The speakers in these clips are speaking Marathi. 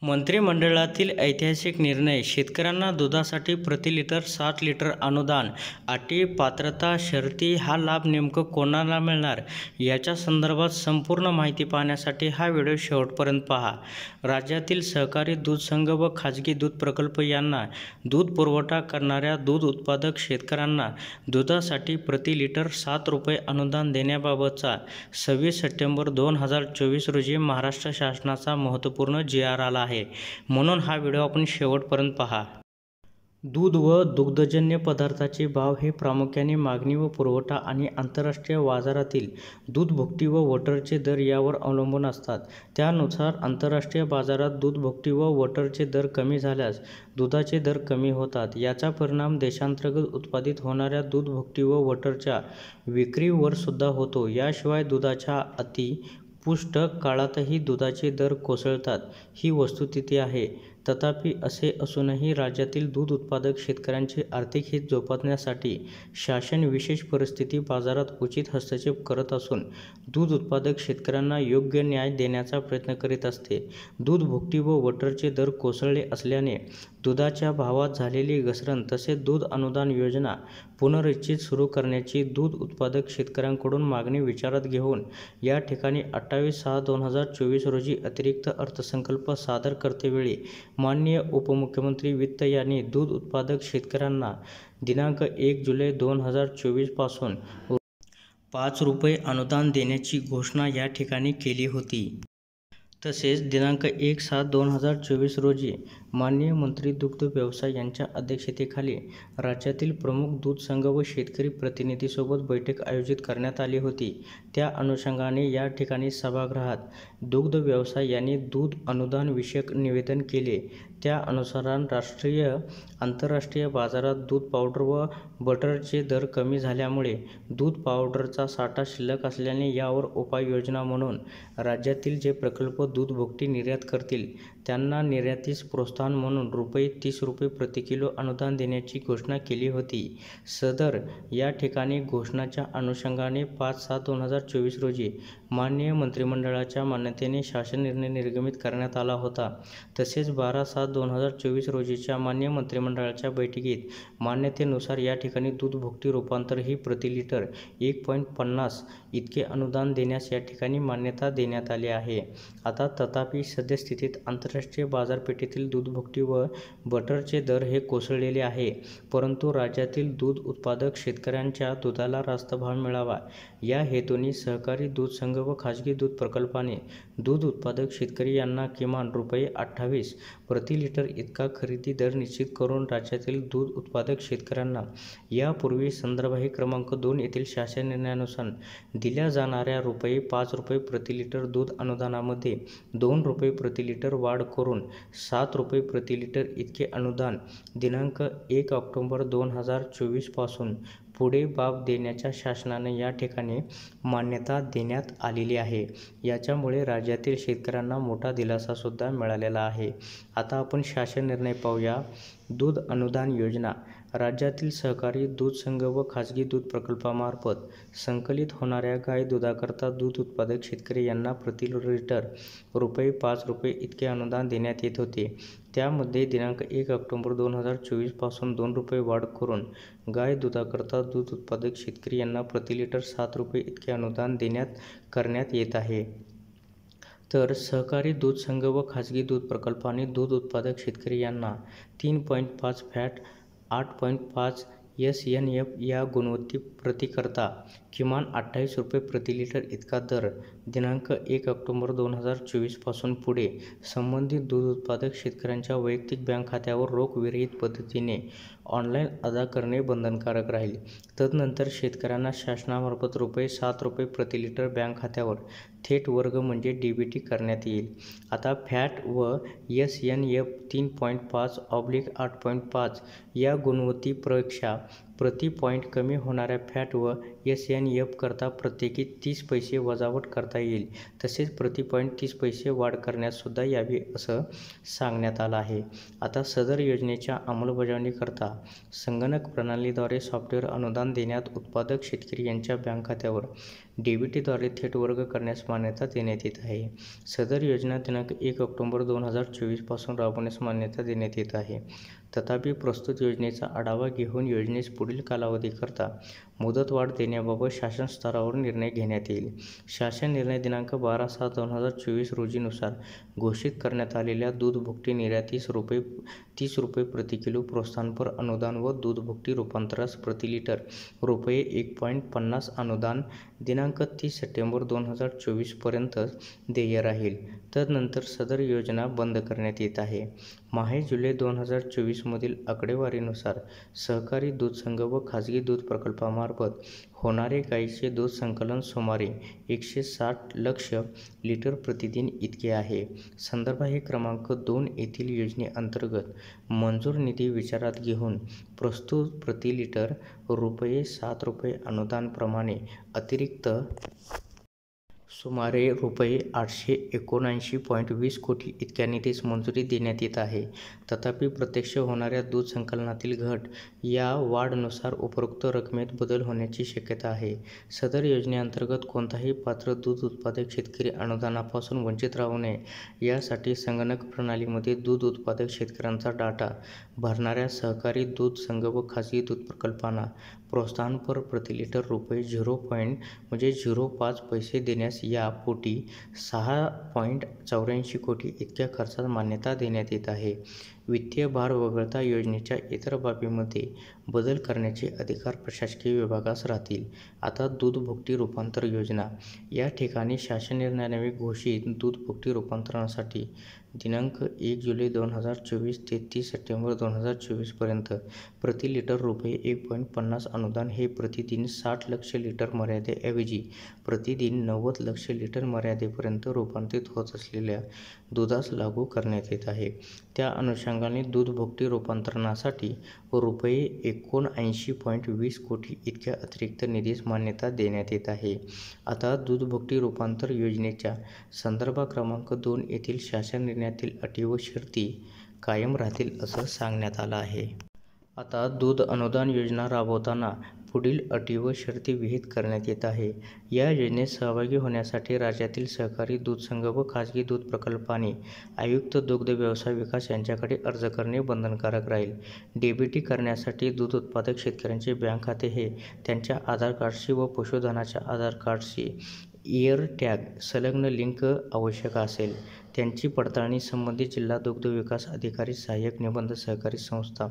मंत्रिमंडळातील ऐतिहासिक निर्णय, शेतकऱ्यांना दुधासाठी प्रति लिटर 7 लिटर अनुदान, अटी, पात्रता, शर्ती, हा लाभ नेमकं कोणाला मिळणार याच्या संदर्भात संपूर्ण माहिती पाहण्यासाठी हा व्हिडिओ शेवटपर्यंत पहा. राज्यातील सहकारी दूध संघ व खाजगी दूध प्रकल्प यांना दूध पुरवठा करणाऱ्या दूध उत्पादक शेतकऱ्यांना दुधासाठी प्रति लिटर 7 रुपये अनुदान देण्याबाबतचा 26 सप्टेंबर 2024 रोजी महाराष्ट्र शासनाचा महत्त्वपूर्ण जी.आर. आला आहे. म्हणून हा व्हिडिओ आपण शेवटपर्यंत पहा. दूध व दुग्धजन्य पदार्थाचे भाव हे प्रामुख्याने मागणी व पुरवठा आणि आंतरराष्ट्रीय बाजारातील दूध भुकटी व वटरचे दर यावर अवलंबून असतात. त्यानुसार आंतरराष्ट्रीय बाजारात दूध भुकटी व वटरचे दर कमी झाल्यास दुधाचे दर कमी होतात. याचा परिणाम देशांतर्गत उत्पादित होणाऱ्या दूध भुकटी व वटरच्या विक्रीवर सुद्धा होतो. याशिवाय दुधाच्या अति पुष्ट काळातही दुधाचे दर कोसळतात, ही वस्तुस्थिती आहे. तथापि असे असूनही राज्यातील दूध उत्पादक शेतकऱ्यांचे आर्थिक हित जोपासण्यासाठी शासन विशेष परिस्थिती बाजारात उचित हस्तक्षेप करत असून दूध उत्पादक शेतकऱ्यांना योग्य न्याय देण्याचा प्रयत्न करीत असते. दूध भुकटी व वटरचे दर कोसळले असल्याने दुधाच्या भावात झालेली घसरण तसेच दूध अनुदान योजना पुनरीक्षित सुरू करण्याची दूध उत्पादक शेतकऱ्यांकडून मागणी विचारात घेऊन या ठिकाणी 28/6/2024 रोजी अतिरिक्त अर्थसंकल्प सादर करतेवेळी माननीय उपमुख्यमंत्री वित्त यांनी दूध उत्पादक शेतकऱ्यांना दिनांक 1 जुलै 2024 पासून 5 रुपये अनुदान देण्याची घोषणा या ठिकाणी केली होती. तसेच दिनांक 1/7/2024 रोजी माननीय मंत्री दुग्ध व्यवसाय यांच्या अध्यक्षतेखाली राज्यातील प्रमुख दूध संघ व शेतकरी प्रतिनिधींसोबत बैठक आयोजित करण्यात आली होती. त्या अनुषंगाने या ठिकाणी सभागृहात दुग्ध व्यवसाय यांनी दूध अनुदान विषयक निवेदन केले. त्या अनुसार राष्ट्रीय आंतरराष्ट्रीय बाजारात दूध पावडर व बटरचे दर कमी झाल्यामुळे दूध पावडरचा साठा शिल्लक असल्याने यावर उपाययोजना म्हणून राज्यातील जे प्रकल्प दूध भुकटी निर्यात करतील त्यांना निर्यातीस प्रोत्साहन म्हणून ₹30 प्रति किलो अनुदान देण्याची घोषणा केली होती. सदर या ठिकाणी घोषणाच्या अनुषंगाने 5/7/2024 रोजी माननीय मंत्रिमंडळाच्या मान्यतेने शासन निर्णय निर्गमित करण्यात आला होता. तसेच 12/7/2024 रोजीच्या माननीय मंत्रिमंडळाच्या बैठकीत मान्यतेनुसार या ठिकाणी दूध भुकटी रूपांतर ही प्रति लिटर 1.50 इतके अनुदान देण्यास या ठिकाणी मान्यता देण्यात आली आहे. आता तथापि सद्यस्थितीत आंतरराष्ट्रीय बाजारपेठेतील दूध भुकटी व बटरचे दर हे कोसळलेले आहे. परंतु राज्यातील दूध उत्पादक शेतकऱ्यांच्या दुधाला रास्त भाव मिळावा या हेतूने सहकारी दूध संघ व खाजगी दूध प्रकल्पाने दूध उत्पादक शेतकरी यांना किमान ₹28 प्रति लिटर इतका खरेदी दर निश्चित करून राज्यातील दूध उत्पादक शेतकऱ्यांना यापूर्वी संदर्भ क्रमांक 2 येथील शासन निर्णयानुसार दिल्या जाणाऱ्या ₹5 प्रति लिटर दूध अनुदानामध्ये ₹2 प्रति लिटर वाढ करून ₹7 प्रति लिटर इतके अनुदान दिनांक 1 ऑक्टोबर 2024 पासून पुढे बाब देण्याच्या शासनाने या ठिकाणी मान्यता देण्यात आलेली आहे. याच्यामुळे राज्यातील शेतकऱ्यांना मोठा दिलासा सुद्धा मिळालेला आहे. आता आपण शासन निर्णय पाहूया. दूध अनुदान योजना. राज्यातील सहकारी दूध संघ व खाजगी दूध प्रकल्पामार्फत संकलित होणाऱ्या गाय दुधाकरता दूध उत्पादक शेतकरी यांना प्रति लिटर ₹5 इतके अनुदान देण्यात येत होते. त्यामध्ये दिनांक 1 ऑक्टोबर 2024 पासून ₹2 वाढ करून गाय दुधाकरता दूध उत्पादक शेतकरी यांना प्रति लिटर ₹7 इतके अनुदान करण्यात येत आहे. तर सहकारी दूध संघ व खाजगी दूध प्रकल्पाने दूध उत्पादक शेतकरी यांना 3.5 फॅट 8.5 SNF या गुणवत्ते प्रतिकरता किमान ₹28 प्रति लिटर इतका दर दिनांक 1 ऑक्टोबर 2024 पासून पुढे संबंधित दूध उत्पादक शेतकऱ्यांच्या वैयक्तिक बँक खात्यावर रोख विरहित पद्धतीने ऑनलाईन अदा करणे बंधनकारक राहील. तदनंतर शेतकऱ्यांना शासनामार्फत ₹7 प्रति लिटर बँक खात्यावर थेट वर्ग म्हणजे DBT करण्यात येईल. आता फॅट व SNF 3.5/8.5 या गुणवत्तेपेक्षा प्रति पॉईंट कमी होणाऱ्या फॅट व SNF करता प्रत्येकी 30 पैसे वजावट करता येईल. तसेच प्रति पॉईंट 30 पैसे वाढ करण्यातसुद्धा यावी असं सांगण्यात आलं आहे. आता सदर योजनेच्या अंमलबजावणीकरता संगणक प्रणालीद्वारे सॉफ्टवेअर अनुदान देण्यात उत्पादक शेतकरी यांच्या बँक खात्यावर DBTद्वारे थेट वर्ग करण्यास मान्यता देण्यात येत आहे. सदर योजना दिनांक 1 ऑक्टोबर 2024 पासून राबवण्यास मान्यता देण्यात येत आहे. तथापि प्रस्तुत योजनेचा आढावा घेऊन योजनेस पुढील कालावधीकरता मुदतवाढ देण्याबाबत शासन स्तरावर निर्णय घेण्यात येईल. शासन निर्णय दिनांक 12/7/2024 रोजीनुसार घोषित करण्यात आलेल्या दूध भुकटी निर्यातीस ₹30 प्रति किलो प्रोत्साहनपर अनुदान व दूध भुकटी रूपांतरास प्रति लिटर ₹1.50 अनुदान दिनांक 30 सप्टेंबर 2024 पर्यंत देय राहील. तदनंतर सदर योजना बंद करण्यात येत आहे. माहे-जुलै 2024 मधील आकडेवारीनुसार सहकारी दूध संघ व खाजगी दूध प्रकल्पामार्फत होणारे गाईचे दूध संकलन सुमारे 160 लक्ष लिटर प्रतिदिन इतके आहे. संदर्भ आहे क्रमांक 2 येथील योजनेअंतर्गत मंजूर निधी विचारात घेऊन प्रस्तुत प्रति लिटर ₹7 अनुदानाप्रमाणे अतिरिक्त सुमारे ₹879.20 कोटी इतक्या निधीस मंजुरी देण्यात येत आहे. तथापि प्रत्यक्ष होणाऱ्या दूध संकलनातील घट या वाढनुसार उपरोक्त रकमेत बदल होण्याची शक्यता आहे. सदर योजनेअंतर्गत कोणताही पात्र दूध उत्पादक शेतकरी अनुदानापासून वंचित राहू नये यासाठी संगणक प्रणालीमध्ये दूध उत्पादक शेतकऱ्यांचा डाटा भरणाऱ्या सहकारी दूध संघ व खाजगी दूध प्रकल्पांना प्रोत्साहनपर प्रति लिटर ₹0.05 पैसे देण्यास या पोटी ₹6.84 कोटी इतक्या खर्चास मान्यता देण्यात येत आहे. वित्तीय भार वगळता योजनेच्या इतर बाबींमध्ये बदल करण्याचे अधिकार प्रशासकीय विभागास राहतील. आता दूध भुकटी रूपांतर योजना. या ठिकाणी शासन निर्णयाने घोषित दूध भुकटी रूपांतरणासाठी दिनांक 1 जुलै 2024 ते 30 सप्टेंबर 2024 पर्यंत प्रति लिटर ₹1.50 अनुदान हे प्रतिदिन 60 लक्ष लिटर मर्यादेऐवजी प्रतिदिन 90 लक्ष लिटर मर्यादेपर्यंत रूपांतरित होत असलेल्या दुधास लागू करण्यात येत आहे. त्या अनुषंगाने दूध भुकटी रूपांतरणासाठी ₹79.20 कोटी इतक्या अतिरिक्त निधीस मान्यता देण्यात येत आहे. आता दूध भुकटी रूपांतर योजनेच्या संदर्भ क्रमांक 2 येथील शासन निर्णयातील अटी व शर्ती कायम राहतील असं सांगण्यात आलं आहे. आता दूध अनुदान योजना राबवताना पुढील अटी व शर्ती विहित करण्यात येत आहे. या योजनेत सहभागी होण्यासाठी राज्यातील सहकारी दूध संघ व खाजगी दूध प्रकल्पांनी आयुक्त दुग्ध व्यवसाय विकास यांच्याकडे अर्ज करणे बंधनकारक राहील. DBT करण्यासाठी दूध उत्पादक शेतकऱ्यांचे बँक खाते हे त्यांच्या आधार कार्डशी व पशुधनाच्या आधार कार्डशी इयर टॅग संलग्न लिंक आवश्यक असेल. त्यांची पडताळणी संबंधित जिल्हा दुग्ध विकास अधिकारी, सहाय्यक निबंध सहकारी संस्था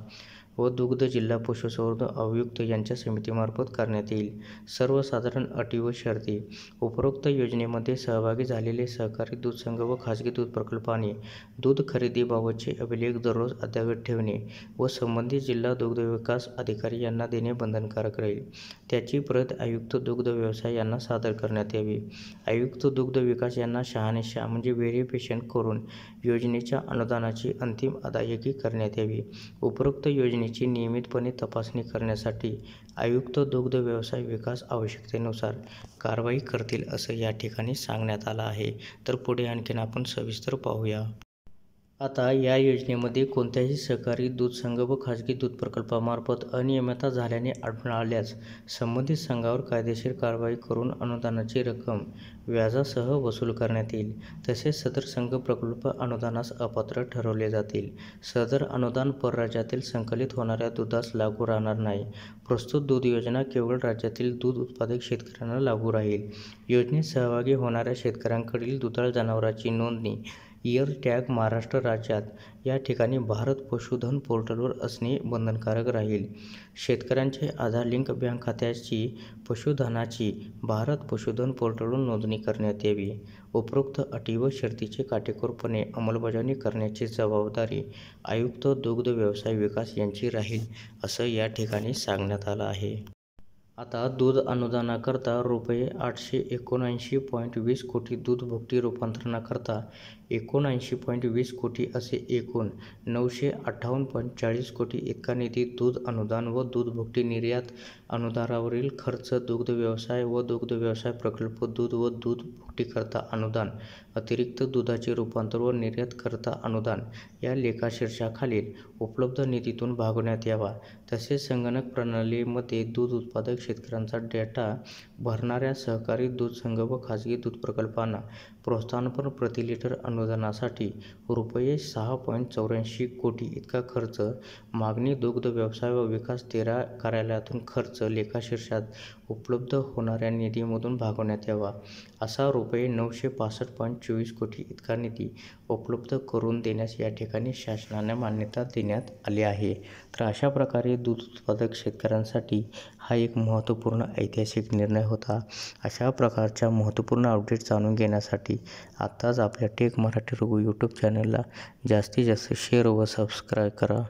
व दुग्ध जिल्हा पशुसंवर्धन आयुक्त यांच्या समितीमार्फत करण्यात येईल. सर्वसाधारण अटी व शर्ती. उपरोक्त योजनेमध्ये सहभागी झालेले सहकारी दूध संघ व खाजगी दूध प्रकल्पांनी दूध खरेदीबाबतचे अभिलेख दररोज अद्ययावत ठेवणे व संबंधित जिल्हा दुग्ध विकास अधिकारी यांना देणे बंधनकारक राहील. त्याची प्रत आयुक्त दुग्ध व्यवसाय यांना सादर करण्यात यावी. आयुक्त दुग्ध विकास यांना शहानिशा म्हणजे व्हेरिफिकेशन करून योजनेच्या अनुदानाची अंतिम अदायगी करण्यात यावी. उपरोक्त योजनेची नियमितपणे तपासणी करण्यासाठी आयुक्त दुग्ध व्यवसाय विकास आवश्यकतेनुसार कारवाई करतील असं या ठिकाणी सांगण्यात आलं आहे. तर पुढे आणखीन आपण सविस्तर पाहूया. आता या योजनेमध्ये कोणत्याही सहकारी दूध संघ व खाजगी दूध प्रकल्पामार्फत अनियमितता झाल्याने आढळून आल्यास संबंधित संघावर कायदेशीर कारवाई करून अनुदानाची रक्कम व्याजासह वसूल करण्यात येईल. तसेच सदर संघ प्रकल्प अनुदानास अपात्र ठरवले जातील. सदर अनुदान परराज्यातील संकलित होणाऱ्या दुधास लागू राहणार नाही. प्रस्तुत दूध योजना केवळ राज्यातील दूध उत्पादक शेतकऱ्यांना लागू राहील. योजनेत सहभागी होणाऱ्या शेतकऱ्यांकडील दुधाळ जनावरांची नोंदणी इयर टॅग महाराष्ट्र राज्यात या ठिकाणी भारत पशुधन पोर्टलवर असणे बंधनकारक राहील. शेतकऱ्यांचे आधार लिंक बँक खात्याची पशुधनाची भारत पशुधन पोर्टलवर नोंदणी करण्यात यावी. उपरोक्त अटी व शर्तीची काटेकोरपणे अंमलबजावणी करण्याची जबाबदारी आयुक्त दुग्ध व्यवसाय विकास यांची राहील असं या ठिकाणी सांगण्यात आलं आहे. आता दूध अनुदानाकरता ₹879.20 कोटी दूध भुकटी रूपांतरणाकरता 79.20 कोटी असे एकूण 958.40 कोटी इतका निधी दूध अनुदान व दूधभुकटी निर्यात अनुदानावरील खर्च, दुग्ध व्यवसाय व दुग्ध व्यवसाय प्रकल्प, दूध व दूधभुकटीकरता अनुदान, अतिरिक्त दुधाचे रूपांतर व निर्यातकरता अनुदान या लेखाशीर्षाखालील उपलब्ध निधीतून भागवण्यात यावा. तसेच संगणक प्रणालीमध्ये दूध उत्पादक शेतकऱ्यांचा डेटा भरणाऱ्या सहकारी दूध संघ व खाजगी दूध प्रकल्पांना प्रोत्साहनपर प्रति लिटर अनुदानासाठी रुपये 6.84 कोटी इतका खर्च, मागणी दुग्ध व्यवसाय व विकास 13 कार्यालयातून खर्च लेखाशीर्षात उपलब्ध होणाऱ्या निधीमधून भागवण्यात यावा. असा रुपये 965.24 कोटी इतका निधी उपलब्ध करून देण्यास या ठिकाणी शासनाने मान्यता देण्यात आली आहे. तर अशा प्रकारे दूध उत्पादक शेतकऱ्यांसाठी हा एक महत्त्वपूर्ण ऐतिहासिक निर्णय होता. अशा प्रकारच्या महत्त्वपूर्ण अपडेट जाणून घेण्यासाठी आत्ताच आपल्या टेक मराठी रघु यूट्यूब चॅनलला जास्तीत जास्त शेअर व सबस्क्राईब करा.